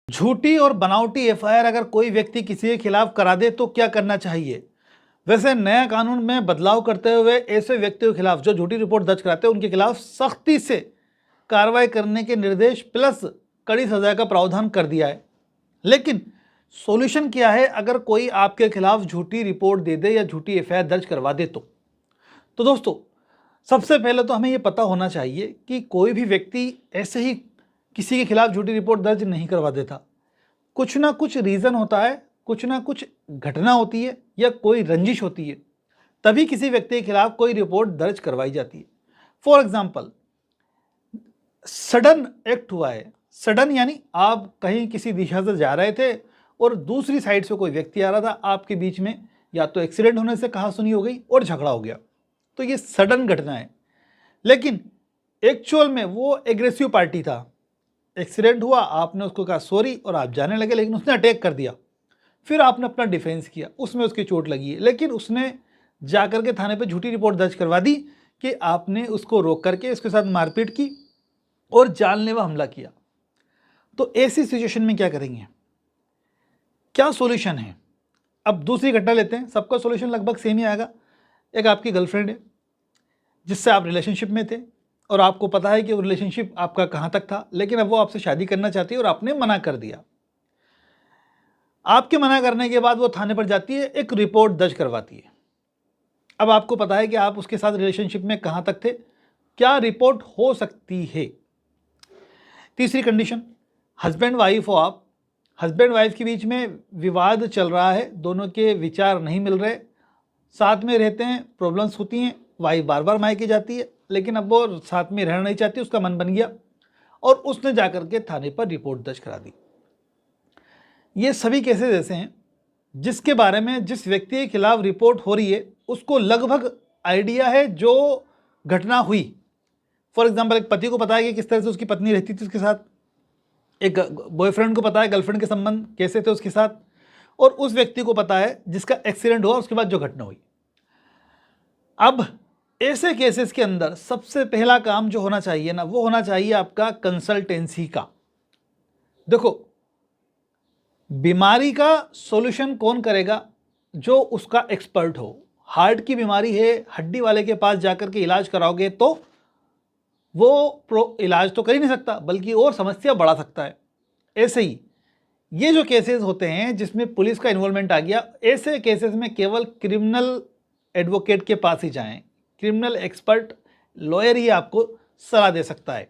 झूठी और बनावटी एफआईआर अगर कोई व्यक्ति किसी के खिलाफ करा दे तो क्या करना चाहिए। वैसे नया कानून में बदलाव करते हुए ऐसे व्यक्तियों के खिलाफ जो झूठी रिपोर्ट दर्ज कराते हैं उनके खिलाफ सख्ती से कार्रवाई करने के निर्देश प्लस कड़ी सजा का प्रावधान कर दिया है। लेकिन सॉल्यूशन क्या है अगर कोई आपके खिलाफ झूठी रिपोर्ट दे दे या झूठी एफआईआर दर्ज करवा दे तो दोस्तों सबसे पहले तो हमें ये पता होना चाहिए कि कोई भी व्यक्ति ऐसे ही किसी के खिलाफ झूठी रिपोर्ट दर्ज नहीं करवा देता। कुछ ना कुछ रीज़न होता है, कुछ ना कुछ घटना होती है या कोई रंजिश होती है, तभी किसी व्यक्ति के खिलाफ कोई रिपोर्ट दर्ज करवाई जाती है। फॉर एग्जाम्पल, सडन एक्ट हुआ है। सडन यानी आप कहीं किसी दिशा से जा रहे थे और दूसरी साइड से कोई व्यक्ति आ रहा था, आपके बीच में या तो एक्सीडेंट होने से कहासुनी हो गई और झगड़ा हो गया, तो ये सडन घटना है। लेकिन एक्चुअल में वो एग्रेसिव पार्टी था। एक्सीडेंट हुआ, आपने उसको कहा सॉरी और आप जाने लगे, लेकिन उसने अटैक कर दिया। फिर आपने अपना डिफेंस किया, उसमें उसकी चोट लगी है, लेकिन उसने जाकर के थाने पे झूठी रिपोर्ट दर्ज करवा दी कि आपने उसको रोक करके उसके साथ मारपीट की और जानलेवा हमला किया। तो ऐसी सिचुएशन में क्या करेंगे, क्या सॉल्यूशन है। अब दूसरी घटना लेते हैं, सबका सॉल्यूशन लगभग सेम ही आएगा। एक आपकी गर्लफ्रेंड है जिससे आप रिलेशनशिप में थे और आपको पता है कि वो रिलेशनशिप आपका कहाँ तक था, लेकिन अब वो आपसे शादी करना चाहती है और आपने मना कर दिया। आपके मना करने के बाद वो थाने पर जाती है, एक रिपोर्ट दर्ज करवाती है। अब आपको पता है कि आप उसके साथ रिलेशनशिप में कहाँ तक थे, क्या रिपोर्ट हो सकती है। तीसरी कंडीशन, हस्बैंड वाइफ हो आप, हस्बैंड वाइफ के बीच में विवाद चल रहा है, दोनों के विचार नहीं मिल रहे, साथ में रहते हैं, प्रॉब्लम्स होती हैं, वाइफ बार बार मायके जाती है, लेकिन अब वो साथ में रहना नहीं चाहती, उसका मन बन गया और उसने जाकर के थाने पर रिपोर्ट दर्ज करा दी। ये सभी केसेस ऐसे हैं जिसके बारे में जिस व्यक्ति के खिलाफ रिपोर्ट हो रही है उसको लगभग आइडिया है जो घटना हुई। फॉर एग्जाम्पल, एक पति को पता है कि किस तरह से उसकी पत्नी रहती थी उसके साथ, एक बॉयफ्रेंड को पता है गर्लफ्रेंड के संबंध कैसे थे उसके साथ, और उस व्यक्ति को पता है जिसका एक्सीडेंट हुआ उसके बाद जो घटना हुई। अब ऐसे केसेस के अंदर सबसे पहला काम जो होना चाहिए ना, वो होना चाहिए आपका कंसल्टेंसी का। देखो, बीमारी का सॉल्यूशन कौन करेगा, जो उसका एक्सपर्ट हो। हार्ट की बीमारी है, हड्डी वाले के पास जाकर के इलाज कराओगे तो वो इलाज तो कर ही नहीं सकता, बल्कि और समस्या बढ़ा सकता है। ऐसे ही ये जो केसेस होते हैं जिसमें पुलिस का इन्वॉल्वमेंट आ गया, ऐसे केसेस में केवल क्रिमिनल एडवोकेट के पास ही जाएं। क्रिमिनल एक्सपर्ट लॉयर ही आपको सलाह दे सकता है।